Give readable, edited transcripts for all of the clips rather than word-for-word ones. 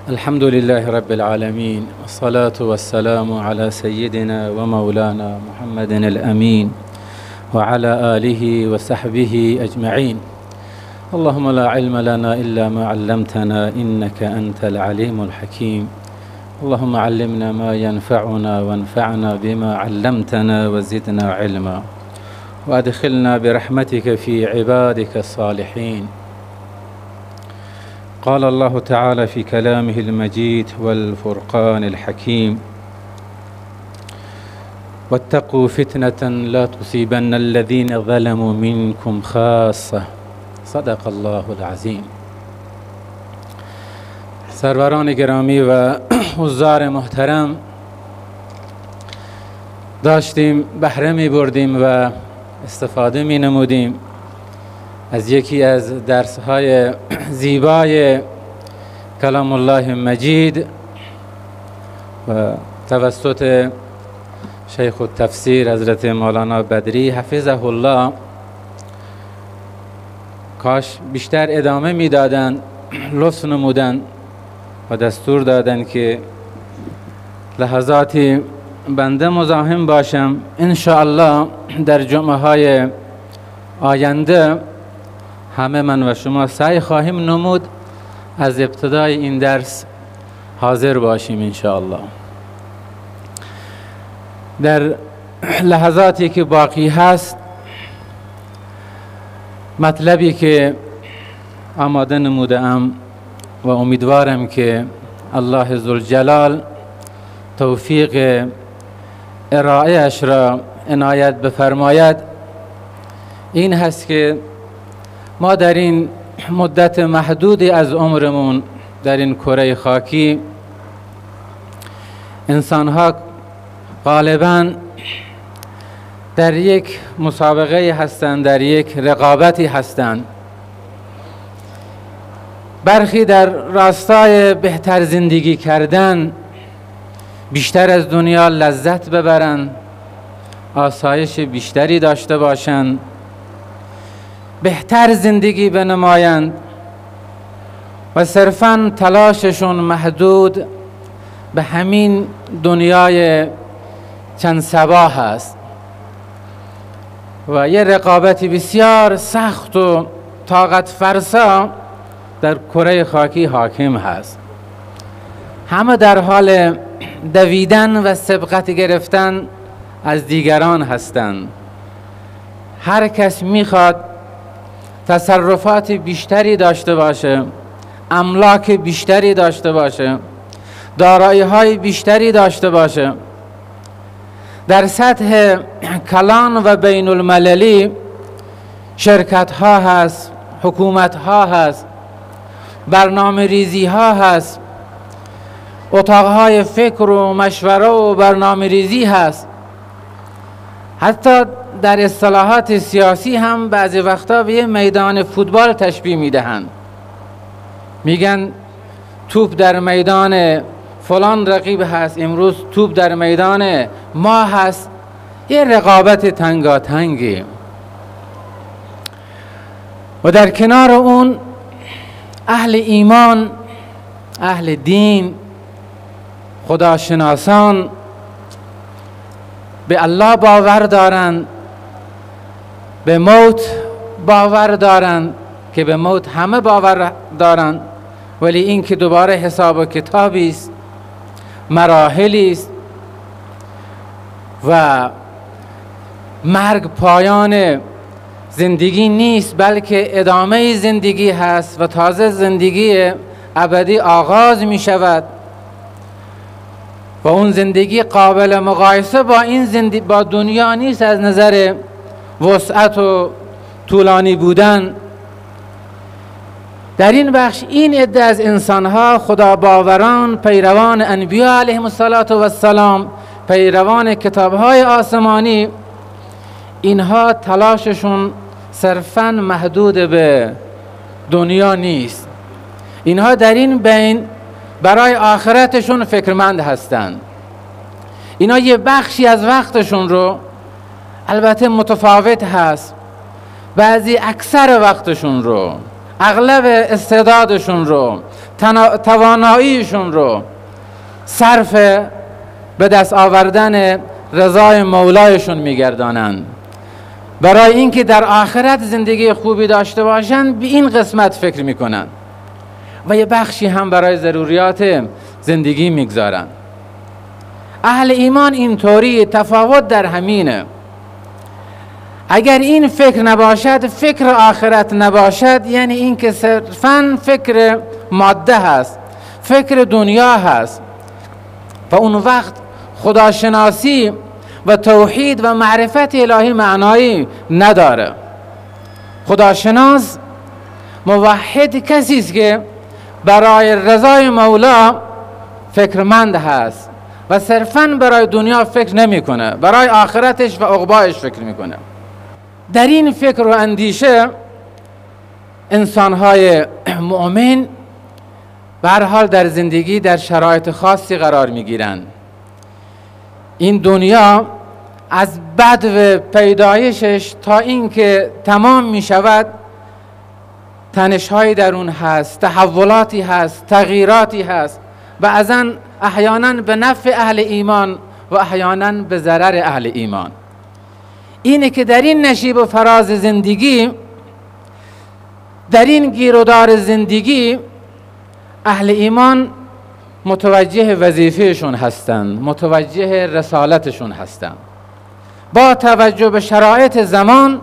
الحمد لله رب العالمين، والصلاة والسلام على سيدنا ومولانا محمد الأمين وعلى آله وصحبه أجمعين. اللهم لا علم لنا إلا ما علمتنا إنك أنت العليم الحكيم. اللهم علمنا ما ينفعنا وانفعنا بما علمتنا وزدنا علما، وأدخلنا برحمتك في عبادك الصالحين. قال الله تعالى في كلامه المجيد والفرقان الحكيم: واتقوا فتنة لا تصيبن الذين ظلموا منكم خاصة. صدق الله العظیم. سروران گرامی و حضار محترم، داشتیم بهره می بردیم و استفاده می نمودیم از یکی از درس‌های زیبای کلام الله مجید و توسط شیخ التفسیر حضرت مولانا بدری حفظه الله. کاش بیشتر ادامه میدادن، لطف نمودن و دستور دادن که لحظاتی بنده مزاحم باشم. انشاءالله در جمعه های آینده همه من و شما سعی خواهیم نمود از ابتدای این درس حاضر باشیم انشاءالله. در لحظاتی که باقی هست، مطلبی که آماده نمودم و امیدوارم که الله ذوالجلال توفیق ارائه اش را عنایت بفرماید، این هست که ما در این مدت محدودی از عمرمون در این کره خاکی، انسان‌ها غالباً در یک مسابقه هستند، در یک رقابتی هستند. برخی در راستای بهتر زندگی کردن، بیشتر از دنیا لذت ببرند، آسایش بیشتری داشته باشند، بهتر زندگی بنمایند و صرفاً تلاششون محدود به همین دنیای چند صباح است و یه رقابتی بسیار سخت و طاقت فرسا در کره خاکی حاکم هست. همه در حال دویدن و سبقت گرفتن از دیگران هستند. هر کس میخواد تصرفات بیشتری داشته باشه، املاک بیشتری داشته باشه، دارایی‌های بیشتری داشته باشه. در سطح کلان و بین المللی شرکت ها هست، حکومت ها هست، برنامه ریزی ها هست، اتاق های فکر و مشوره و برنامه ریزی هست. حتی در اصطلاحات سیاسی هم بعضی وقتا به یه میدان فوتبال تشبیه میدهند. میگن توپ در میدان فلان رقیب هست، امروز توپ در میدان ما هست. یه رقابت تنگاتنگی. و در کنار اون اهل ایمان، اهل دین، خداشناسان به الله باور دارند، به موت باور دارند که به موت همه باور دارند، ولی این که دوباره حساب و کتابی است، مراحلی است و مرگ پایان زندگی نیست، بلکه ادامه زندگی هست و تازه زندگی ابدی آغاز می شود و اون زندگی قابل مقایسه با این با دنیا نیست از نظر وسعت و طولانی بودن. در این بخش این عده از انسانها، خدا باوران، پیروان انبیا علیهم السلام، پیروان کتابهای آسمانی، اینها تلاششون صرفاً محدود به دنیا نیست. اینها در این بین برای آخرتشون فکرمند هستند. اینا یه بخشی از وقتشون رو، البته متفاوت هست، بعضی اکثر وقتشون رو، اغلب استعدادشون رو، تواناییشون رو صرف به دست آوردن رضای مولایشون میگردانند. برای اینکه در آخرت زندگی خوبی داشته باشند به این قسمت فکر میکنن و یه بخشی هم برای ضروریات زندگی میگذارن. اهل ایمان اینطوری، تفاوت در همینه. اگر این فکر نباشد، فکر آخرت نباشد، یعنی این که صرفاً فکر ماده هست، فکر دنیا هست، و اون وقت خداشناسی و توحید و معرفت الهی معنایی نداره. خداشناس موحد کسی است که برای رضای مولا فکرمند هست و صرفاً برای دنیا فکر نمیکنه، برای آخرتش و عقبایش فکر میکنه. در این فکر و اندیشه انسان‌های مؤمن به هر حال در زندگی در شرایط خاصی قرار میگیرند. این دنیا از بدو پیدایشش تا اینکه تمام می شود تنش‌های درون هست، تحولاتی هست، تغییراتی هست، بعضاً احیاناً به نفع اهل ایمان و احیاناً به ضرر اهل ایمان. اینه که در این نشیب و فراز زندگی، در این گیرودار زندگی، اهل ایمان متوجه وظیفهشون هستند، متوجه رسالتشون هستند. با توجه به شرایط زمان،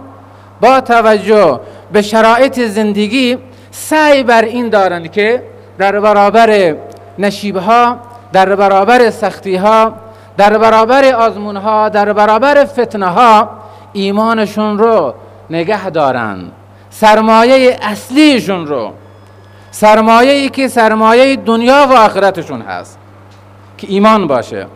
با توجه به شرایط زندگی، سعی بر این دارند که در برابر نشیبها، در برابر سختیها، در برابر آزمونها، در برابر فتنهها ایمانشون رو نگه دارند. سرمایه اصلیشون رو، سرمایه‌ای که سرمایه دنیا و آخرتشون هست که ایمان باشه،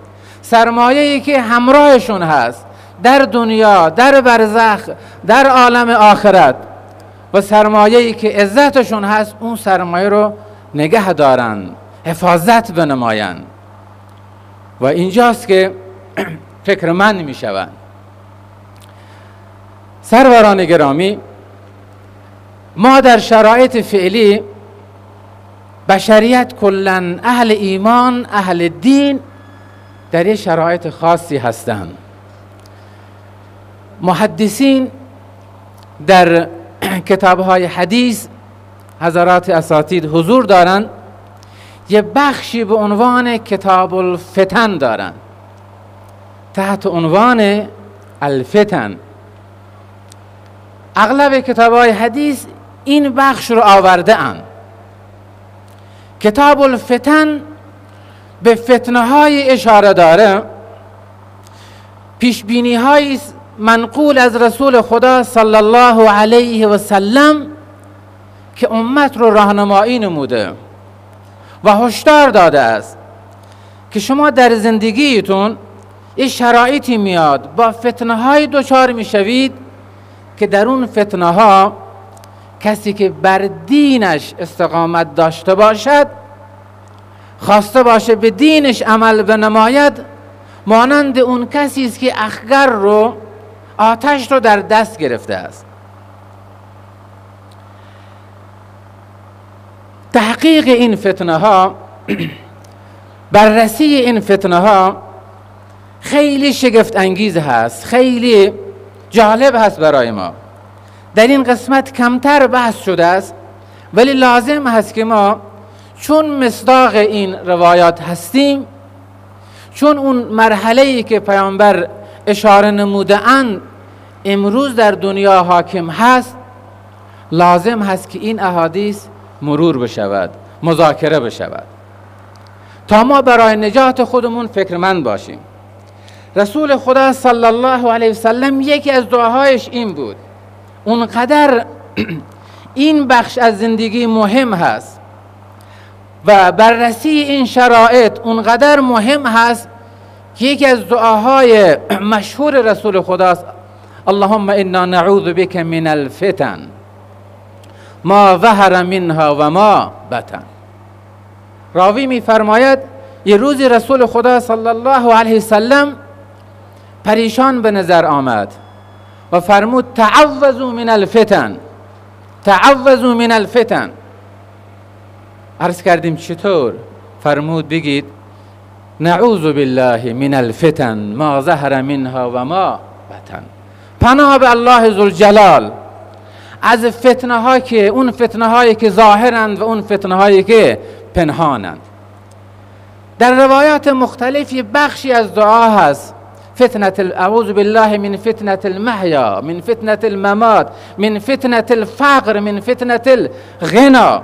سرمایه‌ای که همراهشون هست در دنیا، در برزخ، در عالم آخرت، و سرمایه‌ای که عزتشون هست اون سرمایه رو نگه دارن، حفاظت بنماین. و اینجاست که فکرمند میشوند. سروران گرامی، ما در شرایط فعلی بشریت کلن، اهل ایمان، اهل دین در یه شرایط خاصی هستند. محدثین در کتاب‌های حدیث حضرات اساتید حضور دارند، یه بخشی به عنوان کتاب الفتن دارند، تحت عنوان الفتن. اغلب کتاب‌های حدیث این بخش رو آورده اند. کتاب الفتن به فتنه‌های اشاره داره، پیشبینی‌های منقول از رسول خدا صلی الله علیه و سلم که امت رو راهنمایی نموده و هشدار داده است که شما در زندگیتون این شرایطی میاد، با فتنه‌های دچار میشوید که در اون فتنه‌ها کسی که بر دینش استقامت داشته باشد، خواسته باشه به دینش عمل بنماید، مانند اون کسی است که اخگر رو، آتش رو در دست گرفته است. تحقیق این فتنه ها، بررسی این فتنه ها خیلی شگفت انگیز هست، خیلی جالب هست برای ما. در این قسمت کمتر بحث شده است، ولی لازم هست که ما چون مصداق این روایات هستیم، چون اون مرحله‌ای که پیامبر اشاره نموده اند امروز در دنیا حاکم هست، لازم هست که این احادیث مرور بشود، مذاکره بشود، تا ما برای نجات خودمون فکرمند باشیم. رسول خدا صلی الله علیه وسلم یکی از دعاهایش این بود، اونقدر این بخش از زندگی مهم هست و بررسی این شرایط اونقدر مهم هست که یکی از دعاهای مشهور رسول خداست، اللهم انا نعوذ بک من الفتن ما ظهر منها و ما بطن. راوی می فرماید یه روزی رسول خدا صلی الله علیه وسلم پریشان به نظر آمد و فرمود تعوذوا من الفتن، تعوذوا من الفتن. عرض کردیم چطور؟ فرمود بگید نعوذ بالله من الفتن ما ظهر منها و ما بطن. پناه به الله ذوالجلال از فتنه ها که اون فتنه هایی که ظاهرند و اون فتنه هایی که پنهانند. در روایات مختلفی بخشی از دعا هست اعوذ بالله من فتنة المحیا، من فتنة الممات، من فتنة الفقر، من فتنة الغنا.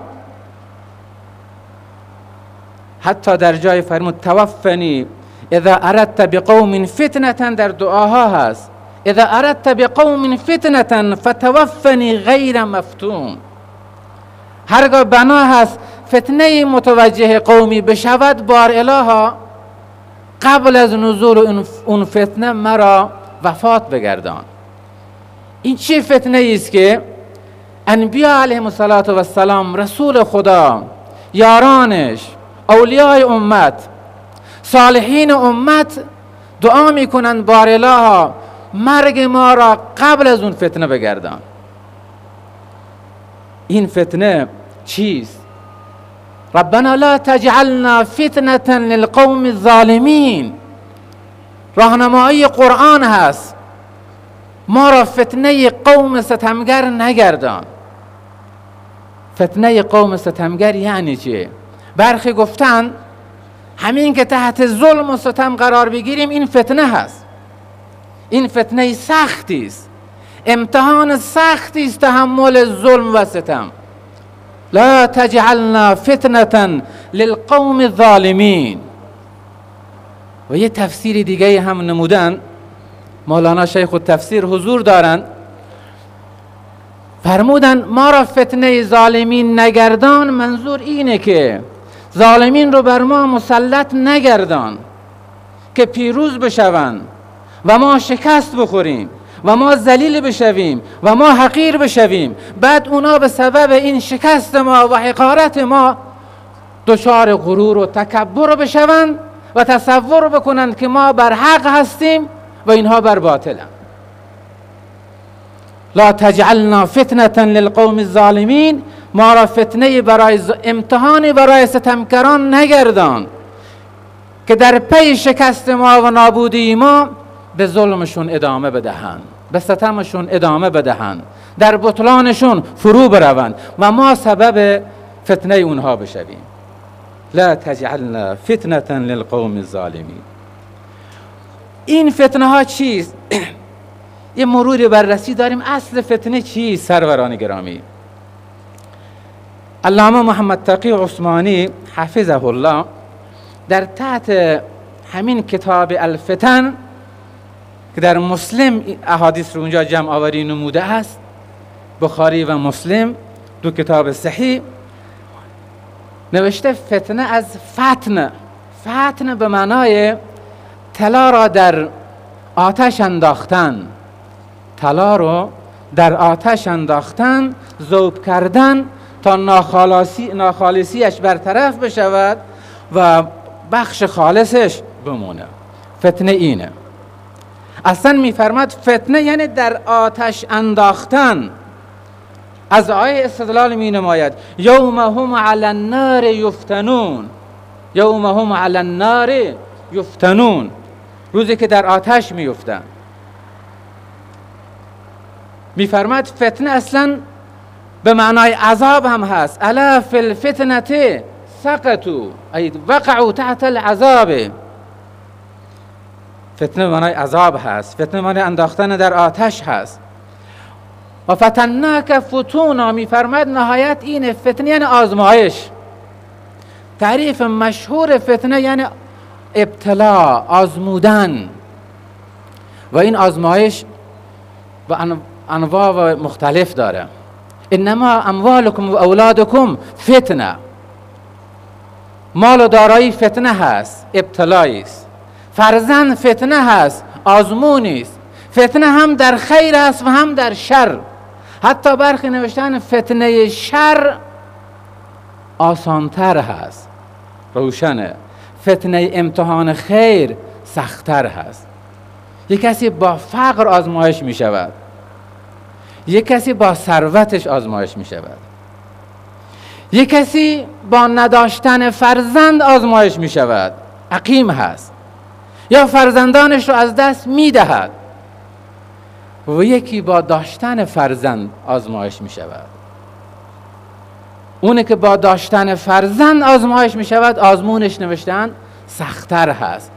حتی در جای فرمود توفنی اذا اردت بقوم فتنة، در دعاها هست اذا اردت بقوم فتنة فتوفنی غیر مفتون. هرگاه بنا هست فتنه متوجه قومی بشود، بار الها قبل از نزول اون فتنه مرا وفات بگردان. این چه فتنه است که انبیاء علیهم السلام، رسول خدا، یارانش، اولیاء امت، صالحین امت دعا میکنند بار الها مرگ ما را قبل از اون فتنه بگردان. این فتنه چیست؟ ربنا لا تجعلنا فتنة للقوم الظالمین. راهنمایی قرآن هست ما را فتنه قوم ستمگر نگردان. فتنه قوم ستمگر یعنی چه؟ برخی گفتن همین که تحت ظلم و ستم قرار بگیریم این فتنه هست. این فتنه سختی است، امتحان سختی است تحمل ظلم و ستم. لا تجعلنا فتنة للقوم الظالمین. و یه تفسیر دیگه هم نمودن، مولانا شیخ التفسیر حضور دارند، فرمودن ما را فتنه ظالمین نگردان، منظور اینه که ظالمین رو بر ما مسلط نگردان که پیروز بشوند و ما شکست بخوریم و ما ذلیل بشویم و ما حقیر بشویم، بعد اونا به سبب این شکست ما و حقارت ما دچار غرور و تکبر بشوند و تصور بکنند که ما بر حق هستیم و اینها بر باطلند. لا تجعلنا فتنة للقوم الظالمین. ما را فتنه برای امتحانی برای ستمکران نگردان که در پی شکست ما و نابودی ما به ظلمشون ادامه بدهند، به ستمشون ادامه بدهند، در بطلانشون فرو بروند و ما سبب فتنه اونها بشویم. لا تجعلنا فتنة للقوم الظالمین. این فتنه ها چیست؟ یه مروری بررسی داریم. اصل فتنه چیست سروران گرامی؟ علامه محمد تقی عثمانی حفظه الله در تحت همین کتاب الفتن که در مسلم احادیث رو اونجا جمع آوری نموده است، بخاری و مسلم دو کتاب صحیح، نوشته فتنه از فتن به معنای طلا را در آتش انداختن، طلا رو در آتش انداختن، ذوب کردن تا ناخالصیش برطرف بشود و بخش خالصش بمونه. فتنه اینه. اصلا میفرماد فتنه یعنی در آتش انداختن. از آیه استدلال می نماید یوم هم علی النار یفتنون، یوم هم علی النار یفتنون، روزی که در آتش میفتن. میفرماد فتنه اصلا به معنای عذاب هم هست. الا فی الفتنه سقطوا ای وقعوا تحت العذاب. فتنه به معنای عذاب هست، فتنه به معنای انداختن در آتش هست. و فتناک فتونا، میفرماد نهایت اینه. فتنه یعنی آزمایش. تعریف مشهور فتنه یعنی ابتلا، آزمودن. و این آزمایش و انواع مختلف داره. انما اموالکم و اولادکم فتنه. مال و دارایی فتنه هست، ابتلایی است. فرزند فتنه هست، آزمونی است. فتنه هم در خیر است و هم در شر. حتی برخی نوشتن فتنه شر آسانتر هست، روشنه. فتنه امتحان خیر سختتر هست. یک کسی با فقر آزمایش می شود، یک کسی با ثروتش آزمایش می شود، یک کسی با نداشتن فرزند آزمایش می شود، عقیم هست، یا فرزندانش رو از دست می دهد، و یکی با داشتن فرزند آزمایش می شود. اونه که با داشتن فرزند آزمایش می شود، آزمونش نوشتن سخت‌تر هست.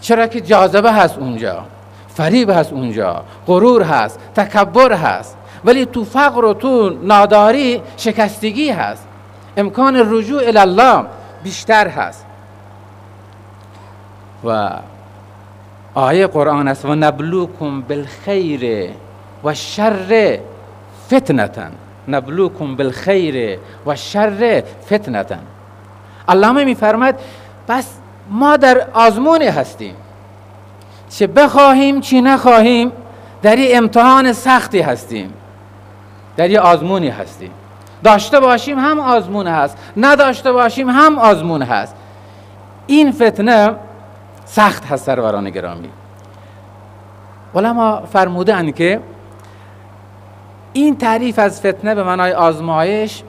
چرا که جاذبه هست اونجا، فریب هست اونجا، غرور هست، تکبر هست. ولی تو فقر و تو ناداری شکستگی هست، امکان رجوع الی الله بیشتر هست. و آیه قرآن است: و نبلوکم بالخیر و شر فتنة، نبلوکم بالخیر و شر فتنة. علامه میفرماد پس ما در آزمونی هستیم، چه بخواهیم چه نخواهیم، در این امتحان سختی هستیم، در این آزمونی هستیم. داشته باشیم هم آزمون هست، نداشته باشیم هم آزمون هست. این فتنه سخت هست سروران گرامی. علما فرمودند که این تعریف از فتنه به معنای آزمایش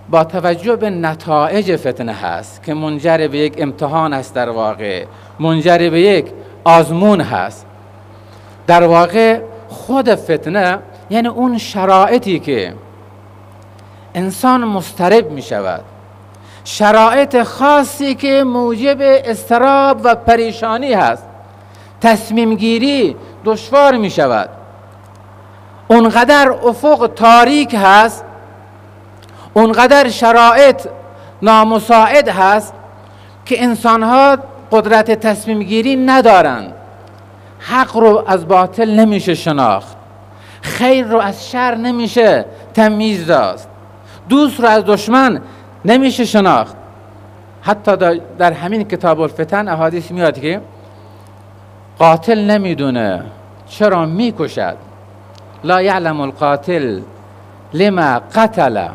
با توجه به نتایج فتنه هست که منجر به یک امتحان است، در واقع منجر به یک آزمون هست. در واقع خود فتنه یعنی اون شرایطی که انسان مضطرب می شود، شرایط خاصی که موجب اضطراب و پریشانی هست، تصمیم گیری دشوار می شود، اونقدر افق تاریک هست، اونقدر شرایط نامساعد هست که انسانها قدرت تصمیم گیری ندارند. حق رو از باطل نمیشه شناخت، خیر رو از شر نمیشه تمیز داد، دوست رو از دشمن نمیشه شناخت. حتی در همین کتاب الفتن احادیث میاد که قاتل نمیدونه چرا میکشد، لا یعلم القاتل لما قتل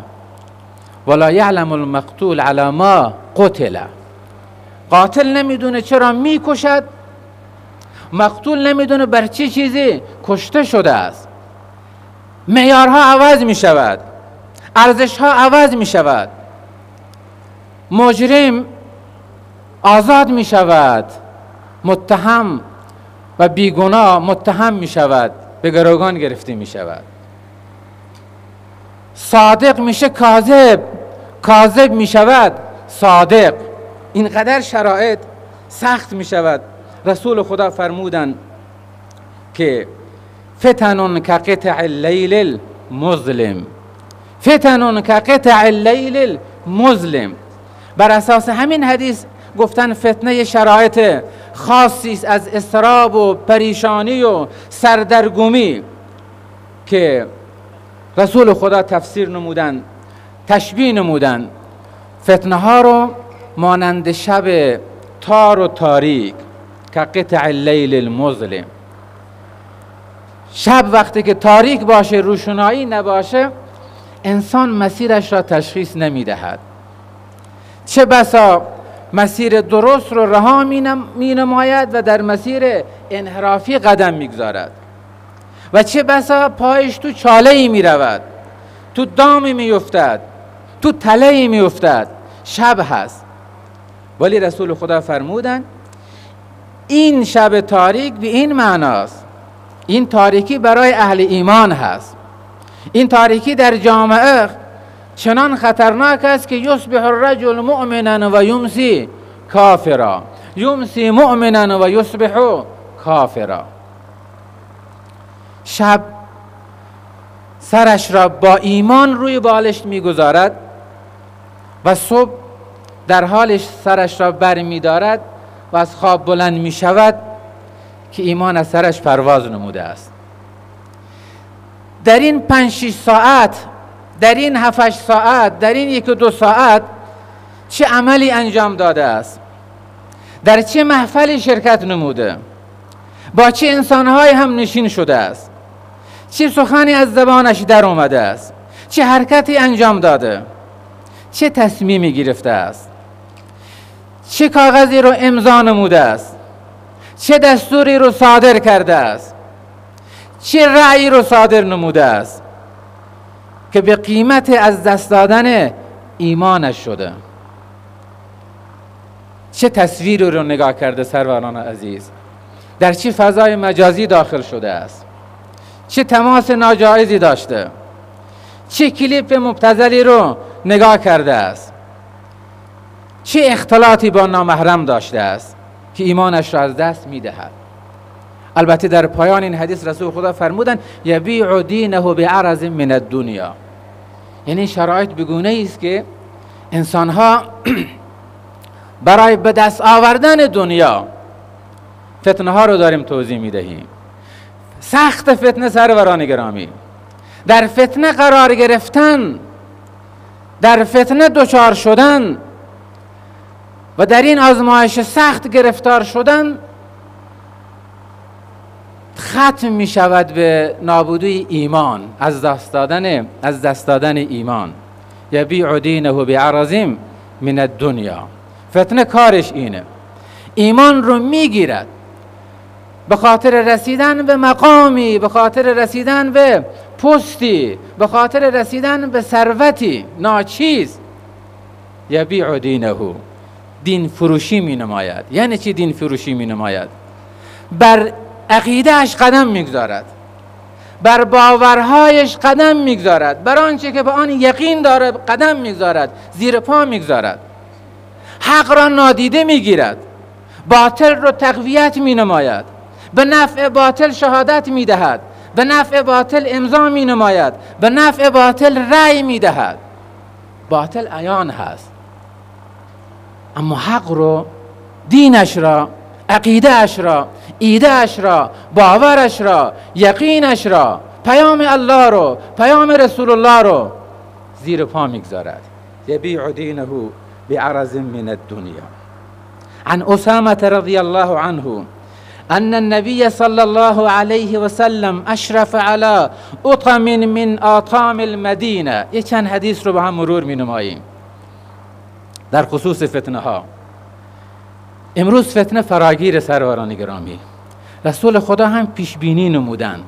ولا یعلم المقتول على ما قتل. قاتل نمیدونه چرا میکشد، مقتول نمیدونه بر چه چیزی کشته شده است. معیارها عوض می شود، ارزشها عوض می شود، مجرم آزاد می شود، متهم و بیگناه متهم می شود، به گروگان گرفته می شود، صادق میشه کاذب، کاذب می شود صادق. اینقدر شرایط سخت می شود. رسول خدا فرمودند که فتن کقطع اللیل المظلم، فتن کقطع اللیل المظلم. بر اساس همین حدیث گفتن فتنه شرایط خاصی است از اضطراب و پریشانی و سردرگمی که رسول خدا تفسیر نمودن، تشبیه نمودن فتنه ها رو مانند شب تار و تاریک، کقطع اللیل المظلم. شب وقتی که تاریک باشه، روشنایی نباشه، انسان مسیرش را تشخیص نمی دهد. چه بسا مسیر درست رو رها می نماید و در مسیر انحرافی قدم می گذارد، و چه بسا پایش تو چاله ای می رود، تو دامی می افتد، تو تله ای می افتد. شب هست. ولی رسول خدا فرمودن این شب تاریک به این معناست، این تاریکی برای اهل ایمان هست. این تاریکی در جامعه چنان خطرناک است که یصبح الرجل مؤمنا و یمسی کافرا، یمسی مؤمنا و یصبح کافرا. شب سرش را با ایمان روی بالشت میگذارد و صبح در حالش سرش را بر میدارد و از خواب بلند می شود که ایمان از سرش پرواز نموده است. در این 5-6 ساعت، در این 7-8 ساعت، در این 1-2 ساعت چه عملی انجام داده است، در چه محفلی شرکت نموده، با چه انسانهای هم نشین شده است، چه سخنی از زبانش در اومده است، چه حرکتی انجام داده، چه تصمیمی گرفته است، چه کاغذی رو امضا نموده است، چه دستوری رو صادر کرده است، چه رأیی رو صادر نموده است که به قیمت از دست دادن ایمانش شده. چه تصویری رو نگاه کرده سروران عزیز، در چه فضای مجازی داخل شده است، چه تماس ناجایزی داشته، چه کلیپ مبتذلی رو نگاه کرده است، چه اختلاطی با نامحرم داشته است که ایمانش را از دست میدهد. البته در پایان این حدیث رسول خدا فرمودند یبیع دینه بعرض من الدنیا، یعنی شرایط بگونه است که انسانها برای به دست آوردن دنیا فتنه ها رو داریم توضیح میدهیم. سخت فتنه سروران گرامی، در فتنه قرار گرفتن، در فتنه دچار شدن و در این آزمایش سخت گرفتار شدن ختم می شود به نابودی ایمان، از دست دادن ایمان. یبیع دینه بعرض من الدنیا. فتنه کارش اینه، ایمان رو میگیرد به خاطر رسیدن به مقامی، به خاطر رسیدن به پستی، به خاطر رسیدن به ثروتی ناچیز. یبیع دینه، دین فروشی می نماید. یعنی چی دین فروشی می نماید؟ بر عقیده اش قدم میگذارد، بر باورهایش قدم میگذارد، بر آنچه که به آن یقین داره قدم میگذارد، زیر پا میگذارد، حق را نادیده میگیرد، باطل را تقویت مینماید، به نفع باطل شهادت میدهد، به نفع باطل امضا مینماید، به نفع باطل رأی میدهد. باطل عیان هست، اما حق رو، دینش را، عقیده اش را، ایده اش را، باورش را، یقینش را، پیام الله رو، پیام رسول الله رو زیر پا میگذارد. یبیع دینه بعرض من الدنیا. عن اسامة رضی الله عنه ان النبي صلى الله عليه وسلم اشرف على اطم من اطام المدینه. یه چند حدیث رو با هم مرور می نماییم در خصوص فتنه ها. امروز فتنه فراگیر سروران گرامی. رسول خدا هم پیش بینی نمودن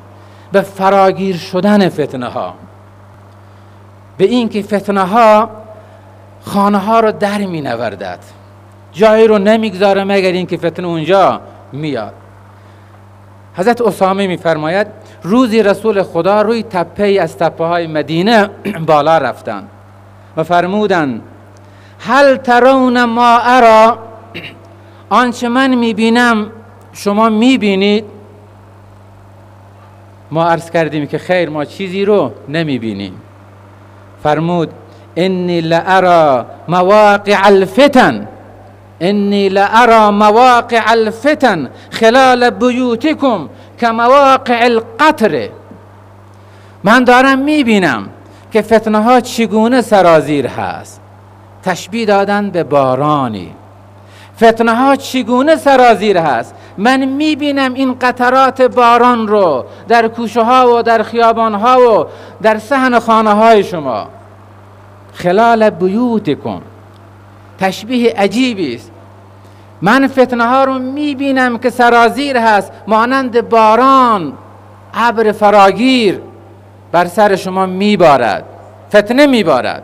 به فراگیر شدن فتنه ها، به این که فتنه ها خانه ها رو در می نوردد، جایی رو نمیگذاره مگر این که فتنه اونجا میاد. حضرت اسامه می فرماید روزی رسول خدا روی تپه از تپه های مدینه بالا رفتن و فرمودن هل ترون ما ارا، آنچه من میبینم شما میبینید؟ ما عرض کردیم که خیر، ما چیزی رو نمیبینیم. فرمود انی لارى مواقع الفتن، انی لارى مواقع الفتن خلال بیوتکم کمواقع القطر. من دارم میبینم که فتنه ها چگونه سرازیر هست، تشبیه دادن به بارانی. فتنه ها چگونه سرازیر هست، من میبینم این قطرات باران رو در کوچه ها و در خیابان ها و در صحن خانه های شما. خلال بیوتکم، تشبیه عجیبی است. من فتنه ها رو میبینم که سرازیر هست، مانند باران، ابر فراگیر بر سر شما میبارد، فتنه میبارد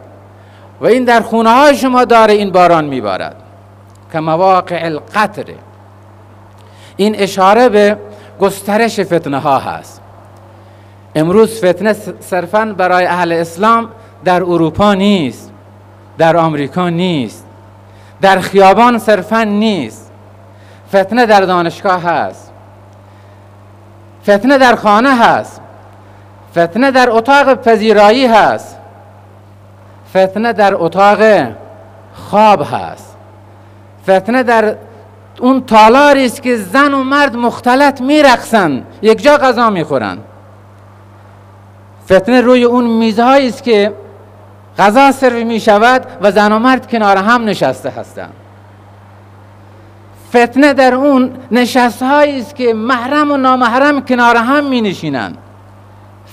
و این در خونه های شما داره این باران میبارد که مواقع القطر. این اشاره به گسترش فتنه ها هست. امروز فتنه صرفاً برای اهل اسلام در اروپا نیست، در آمریکا نیست، در خیابان صرفاً نیست. فتنه در دانشگاه هست، فتنه در خانه هست، فتنه در اتاق پذیرایی هست، فتنه در اتاق خواب هست، فتنه در اون تالاری است که زن و مرد مختلط میرقصن، یک جا غذا میخورن. فتنه روی اون میزهایی است که غذا سرو میشود و زن و مرد کنار هم نشسته هستند. فتنه در اون نشستهایی است که محرم و نامحرم کنار هم می نشینند.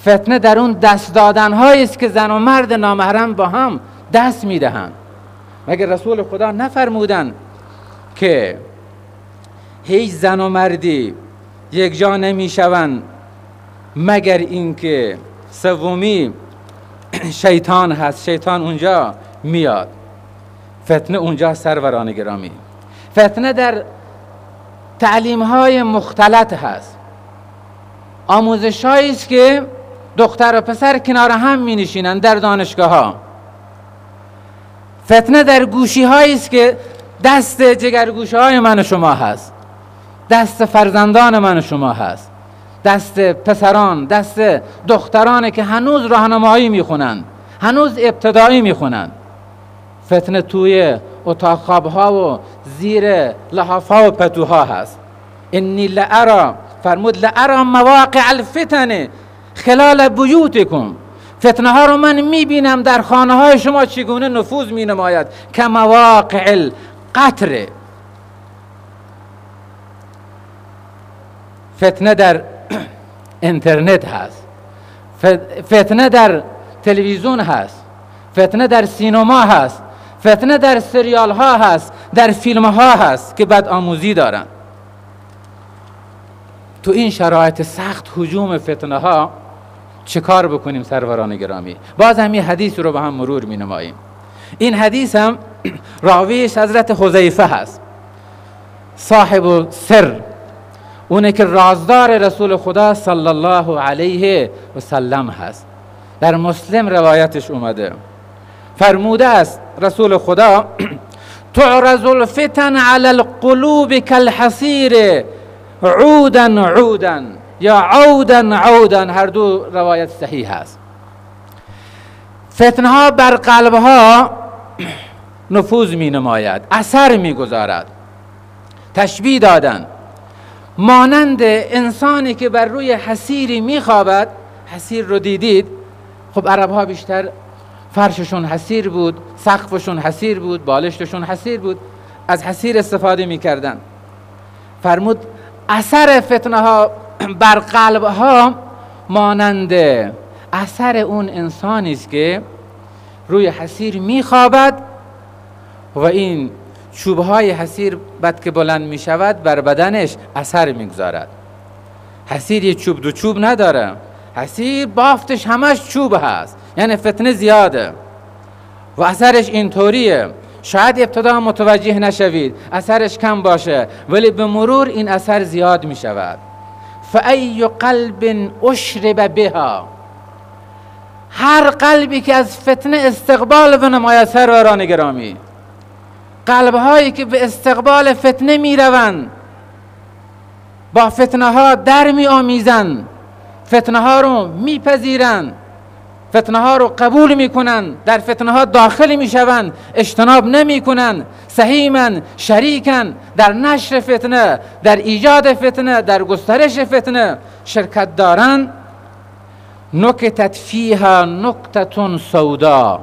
فتنه در اون دست دادنهایی است که زن و مرد نامحرم با هم دست می دهند. مگر رسول خدا نفرمودن که هیچ زن و مردی یک جا نمی شوند مگر اینکه سومی شیطان هست، شیطان اونجا میاد. فتنه اونجا سروران گرامی. فتنه در تعلیم‌های مختلط هست. آموزش‌هایی است که دختر و پسر کنار هم می‌نشینند در دانشگاه‌ها. فتنه در گوشی‌هایی است که دست جگرگوشه‌های من و شما هست، دست فرزندان من و شما هست، دست پسران، دست دخترانی که هنوز راهنمایی میخونن، هنوز ابتدایی میخونن. فتنه توی اتاق خوابها و زیر لحافها و پتوها هست. انی لارا، فرمود لارا مواقع الفتن خلال بیوتکم، فتنه ها رو من میبینم در خانه های شما چگونه نفوذ می نماید که مواقع القطر. فتنه در اینترنت هست، فتنه در تلویزیون هست، فتنه در سینما هست، فتنه در سریال ها هست، در فیلم ها هست که بد آموزی دارن. تو این شرایط سخت هجوم فتنه ها چه کار بکنیم سروران گرامی؟ باز هم این حدیث رو با هم مرور می نماییم. این حدیث هم راویش حضرت حذیفه هست، صاحب سر، اونه که رازدار رسول خدا صلی الله علیه و سلم هست. در مسلم روایتش اومده، فرموده است رسول خدا تعرض الفتن علی القلوب کالحصیر عودا عودا یا عودا عودا، هر دو روایت صحیح است. فتنه ها بر قلب ها نفوذ می نماید، اثر می گذارد. تشبیه دادن مانند انسانی که بر روی حصیری می خوابد. حصیر رو دیدید؟ خب عرب ها بیشتر فرششون حصیر بود، سقفشون حصیر بود، بالشتشون حصیر بود، از حصیر استفاده می کردن. فرمود اثر فتنه ها بر قلب ها مانند اثر اون انسانی است که روی حصیر می خوابد و این چوب های حصیر بعد که بلند می شود بر بدنش اثر می گذارد. حصیر یه چوب دو چوب نداره، حصیر بافتش همش چوب هست، یعنی فتنه زیاده و اثرش اینطوریه. شاید ابتدا متوجه نشوید، اثرش کم باشه، ولی به مرور این اثر زیاد می شود. فأی قلب اشرب بها، هر قلبی که از فتنه استقبال بنماید سروران گرامی، قلبهایی که به استقبال فتنه می روند، با فتنه ها در می آمیزن، فتنه ها رو می پذیرن، فتنه ها رو قبول می کنن، در فتنه ها داخل می شوند، اجتناب نمی کنن، سهیمن شریکن در نشر فتنه، در ایجاد فتنه، در گسترش فتنه شرکت دارن. نکتت فیها نکتة سودا،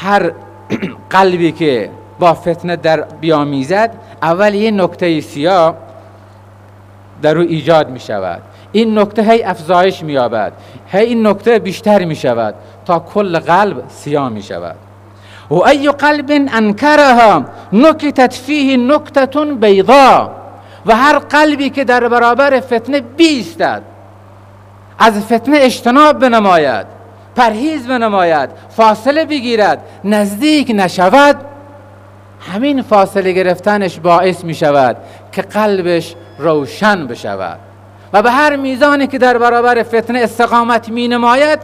هر قلبی که با فتنه در بیامیزد اول یه نکته سیاه در او ایجاد می شود، این نکته هی افزایش می یابد، هی این نکته بیشتر می شود تا کل قلب سیاه می شود. و ای قلب انکرها نکتت فیه نکتة بیضا، و هر قلبی که در برابر فتنه بیستد، از فتنه اجتناب بنماید، پرهیز بنماید، فاصله بگیرد، نزدیک نشود، همین فاصله گرفتنش باعث می شود که قلبش روشن بشود و به هر میزانی که در برابر فتنه استقامت می نماید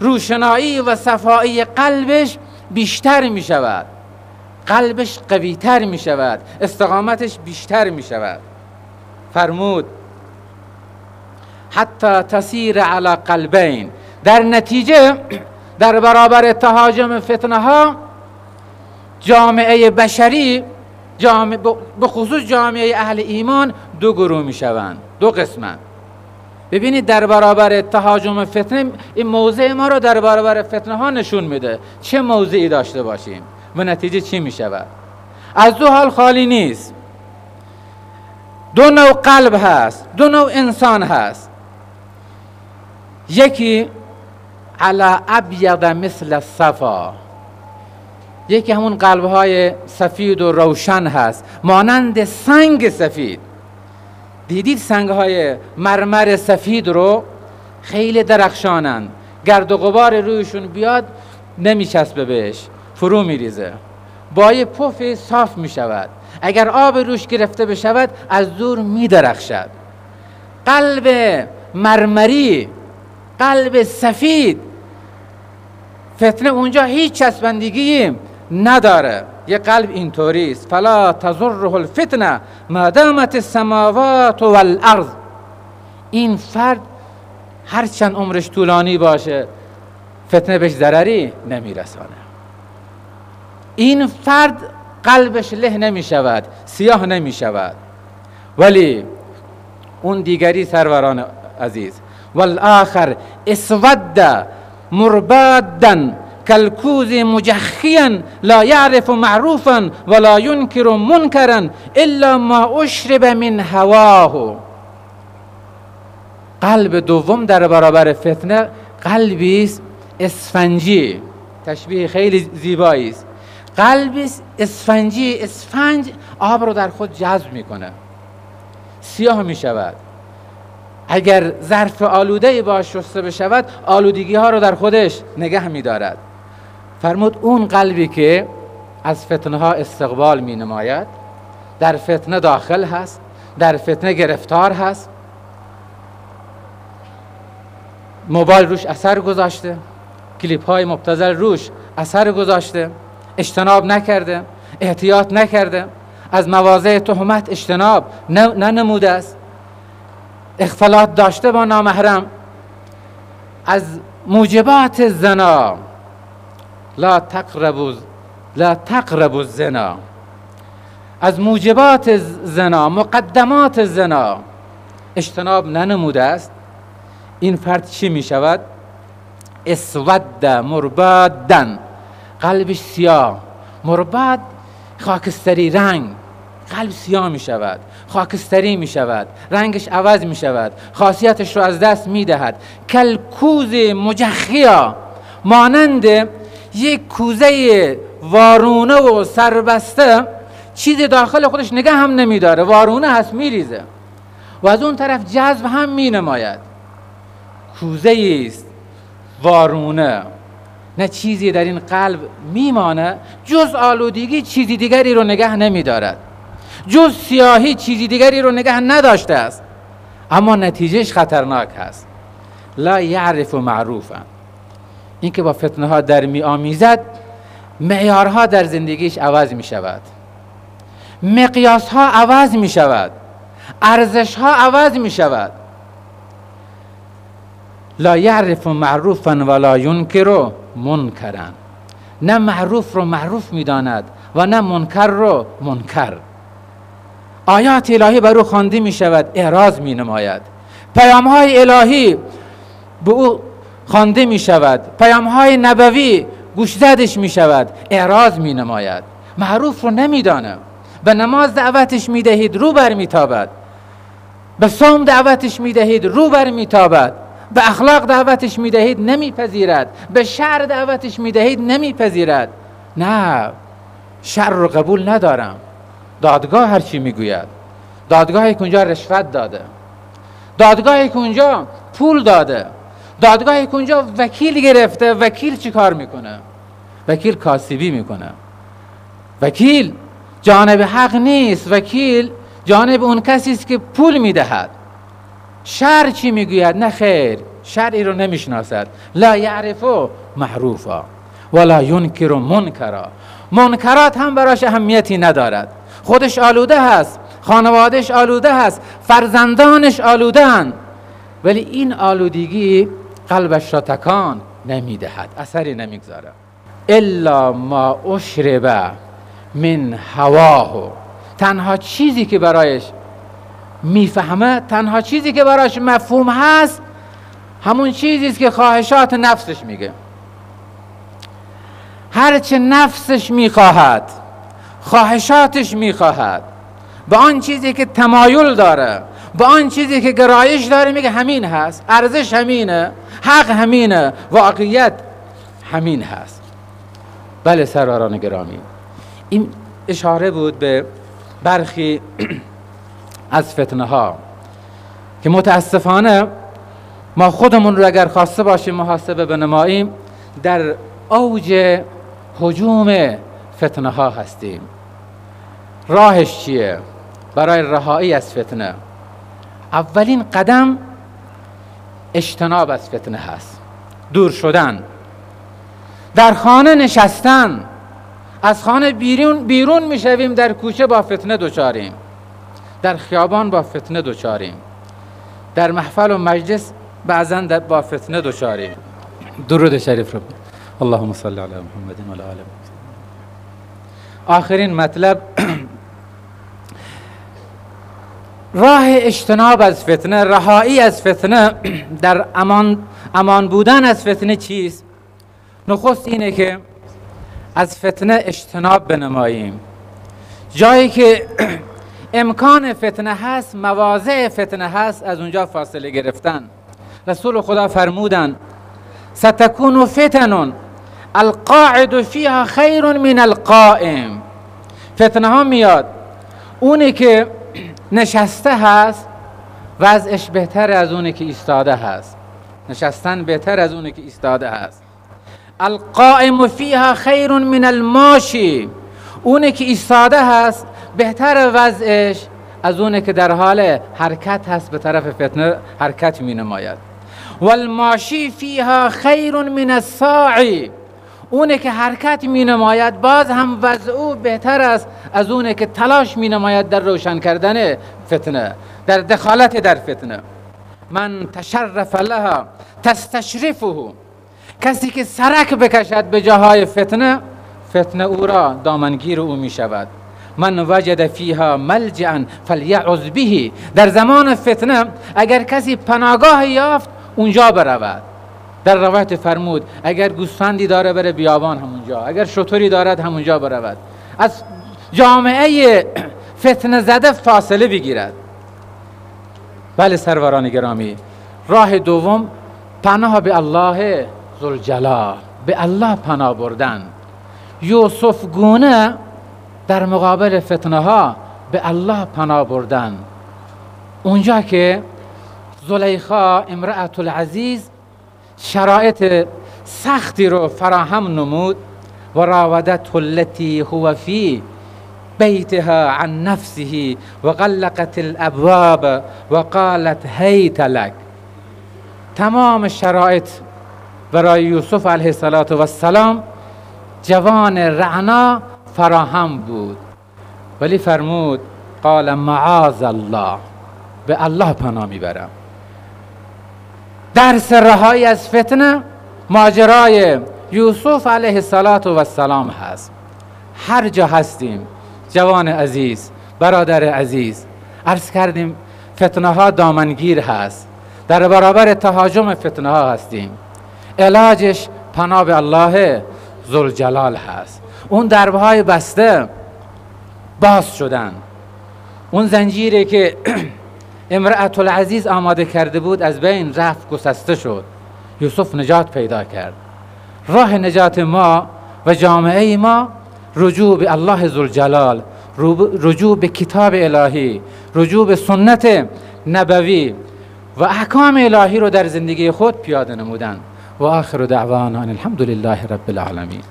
روشنایی و صفایی قلبش بیشتر می شود، قلبش قویتر می شود، استقامتش بیشتر می شود. فرمود حتی تسیر علی قلبین، در نتیجه در برابر تهاجم فتنه ها جامعه بشری، به خصوص جامعه اهل ایمان دو گروه می شوند، دو قسمند. ببینید در برابر تهاجم فتنه این موضع ما رو در برابر فتنه ها نشون میده چه موضعی داشته باشیم و نتیجه چی می شود. از دو حال خالی نیست، دو نوع قلب هست، دو نوع انسان هست. یکی علی ابیض مثل الصفا، یکی همون قلب‌های سفید و روشن هست مانند سنگ سفید. دیدید سنگ‌های مرمر سفید رو خیلی درخشانن، گرد و غبار رویشون بیاد نمیچسبه بهش، فرو میریزه، با یه پف صاف میشود. اگر آب روش گرفته بشود از دور میدرخشد. قلب مرمری، قلب سفید، فتنه اونجا هیچ چسبندگی نداره. یه قلب اینطوری است، فلا تضره الفتنه ما دامت السماوات والارض. این فرد هرچند عمرش طولانی باشه فتنه بهش ضرری نمیرسانه. این فرد قلبش له نمی شود، سیاه نمی شود. ولی اون دیگری سروران عزیز، والآخر اسود مربادا کالکوز مجخیا لا یعرف معروفا ولا ینکر منکرا الا ما اشرب من هواه. قلب دوم در برابر فتنه قلبی است اسفنجی، تشبیه خیلی زیبایی است. قلبی اسفنجی، اسفنج آب رو در خود جذب میکنه، سیاه میشود. اگر ظرف آلوده باش شسته بشود آلودگی ها رو در خودش نگه میدارد. فرمود اون قلبی که از فتنه ها استقبال می نماید، در فتنه داخل هست، در فتنه گرفتار هست، موبایل روش اثر گذاشته، کلیپ های مبتذل روش اثر گذاشته، اجتناب نکرده، احتیاط نکرده، از مواضع تهمت اجتناب ننموده است، اختلاط داشته با نامحرم، از موجبات زنا لا تقربوا الزنا، از موجبات زنا، مقدمات زنا اجتناب ننموده است. این فرد چی می شود؟ اسود مربادن، قلبش سیاه، مرباد خاکستری رنگ، قلب سیاه می شود، خاکستری می شود، رنگش عوض می شود، خاصیتش رو از دست می دهد. کالکوز مجخیا، مانند یک کوزه وارونه و سربسته، چیز داخل خودش نگه هم نمی داره، وارونه هست میریزه و از اون طرف جذب هم می نماید. کوزه است وارونه، نه چیزی در این قلب میمانه جز آلودگی، چیزی دیگری رو نگه نمی دارد، جز سیاهی چیزی دیگری رو نگه نداشته است، اما نتیجهش خطرناک هست. لا یعرف معروفا، این که با فتنه ها در می آمیزد معیارها در زندگیش عوض می شود، مقیاس ها عوض می شود، ارزش ها عوض می شود. لا یعرف معروفا ولا ینکر منکرا، نه معروف رو معروف می داند و نه منکر رو منکر. آیات الهی بر او خوانده می شود، اعراض می نماید. پیام های الهی به او خوانده می شود، پیام های نبوی گوشزدش می شود، اعراض می نماید. معروف رو نمی دانه. به نماز دعوتش می دهید رو بر می تابد، به صوم دعوتش می دهید رو بر می تابد، به اخلاق دعوتش می دهید نمی پذیرد، به شرع دعوتش می دهید نمی پذیرد. نه، شرع رو قبول ندارم. دادگاه هرچی می گوید، دادگاهی که اونجا رشوت داده، دادگاهی که اونجا پول داده، دادگاهی که اونجا وکیل گرفته. وکیل چی کار میکنه؟ وکیل کاسبی میکنه. وکیل جانب حق نیست، وکیل جانب اون کسی است که پول میدهد. شرع چی میگوید؟ نه خیر، شرعی رو نمیشناسد. لا یعرف معروفا ولا ینکر منکرا، منکرات هم براش اهمیتی ندارد. خودش آلوده هست، خانوادهش آلوده هست، فرزندانش آلوده هستند، ولی این آلودگی قلبش را تکان نمیدهد، اثری نمیگذاره. الا ما اشرب من هواه، تنها چیزی که برایش میفهمه، تنها چیزی که برایش مفهوم هست همون چیزی است که خواهشات نفسش میگه. هرچه نفسش میخواهد، خواهشاتش میخواهد، به آن چیزی که تمایل داره، به آن چیزی که گرایش داره میگه همین هست، ارزش همینه، حق همینه، واقعیت همین هست. بله سروران گرامی، این اشاره بود به برخی از فتنه ها که متاسفانه ما خودمون رو اگر خواسته باشیم محاسبه بنماییم، در اوج هجوم فتنه ها هستیم. راهش چیه برای رهایی از فتنه؟ اولین قدم اجتناب از فتنه هست، دور شدن، در خانه نشستن. از خانه بیرون میشویم، در کوچه با فتنه دوچاریم، در خیابان با فتنه دوچاریم، در محفل و مجلس بعضا با فتنه دوچاریم. درود شریف رو اللهم صل علی محمد و علی آل محمد. آخرین مطلب راه اجتناب از فتنه، رهایی از فتنه، در امان بودن از فتنه چیست؟ نخست اینه که از فتنه اجتناب بنماییم. جایی که امکان فتنه هست، مواضع فتنه هست، از اونجا فاصله گرفتن. رسول خدا فرمودن ستکون فتن القاعد فیها خیر من القائم. فتنه ها میاد، اونی که نشسته هست وضعش بهتر از اونی که ایستاده هست. نشستن بهتر از اونی که ایستاده هست. القائم فیها خیر من الماشی. اونی که ایستاده هست بهتر وضعش از اونی که در حال حرکت هست، به طرف فتنه حرکت می نماید. والماشی فیها خیر من الساعی. اونی که حرکت می نماید باز هم وضع او بهتر است از اونی که تلاش می نماید در روشن کردن فتنه، در دخالت در فتنه. من تشرف لها تستشرفه. کسی که سرک بکشد به جاهای فتنه، فتنه او را دامنگیر او می شود. من وجد فیها ملجعا فلیعذ به. در زمان فتنه اگر کسی پناهگاه یافت اونجا برود. در روایت فرمود اگر گوسفندی داره بره بیابان همونجا، اگر شتری دارد همونجا برود، از جامعه فتنه زده فاصله بگیرد. بله سروران گرامی، راه دوم پناه به الله ذوالجلال، به الله پناه بردن. یوسف گونه در مقابل فتنه ها به الله پناه بردن. اونجا که زلیخا امرأة العزیز شرایط سختی رو فراهم نمود، و راودته التي هو فی بیتها عن نفسه و غلقت الابواب و قالت هیت لک. تمام شرایط برای یوسف علیه السلام جوان رعنا فراهم بود، ولی فرمود قال معاذ الله، به الله پناه میبرم. درس رهایی از فتنه ماجرای یوسف علیه السلام هست. هر جا هستیم جوان عزیز، برادر عزیز، عرض کردیم فتنه ها دامنگیر هست، در برابر تهاجم فتنه ها هستیم. علاجش پناه به الله ذوالجلال هست. اون دربه های بسته باز شدن، اون زنجیری که امرأة العزیز آماده کرده بود از بین رفت، گسسته شد. یوسف نجات پیدا کرد. راه نجات ما و جامعه ما رجوع به الله ذوالجلال، رجوع به کتاب الهی، رجوع به سنت نبوی و احکام الهی رو در زندگی خود پیاده نمودن. و آخر دعوانا الحمد لله رب العالمین.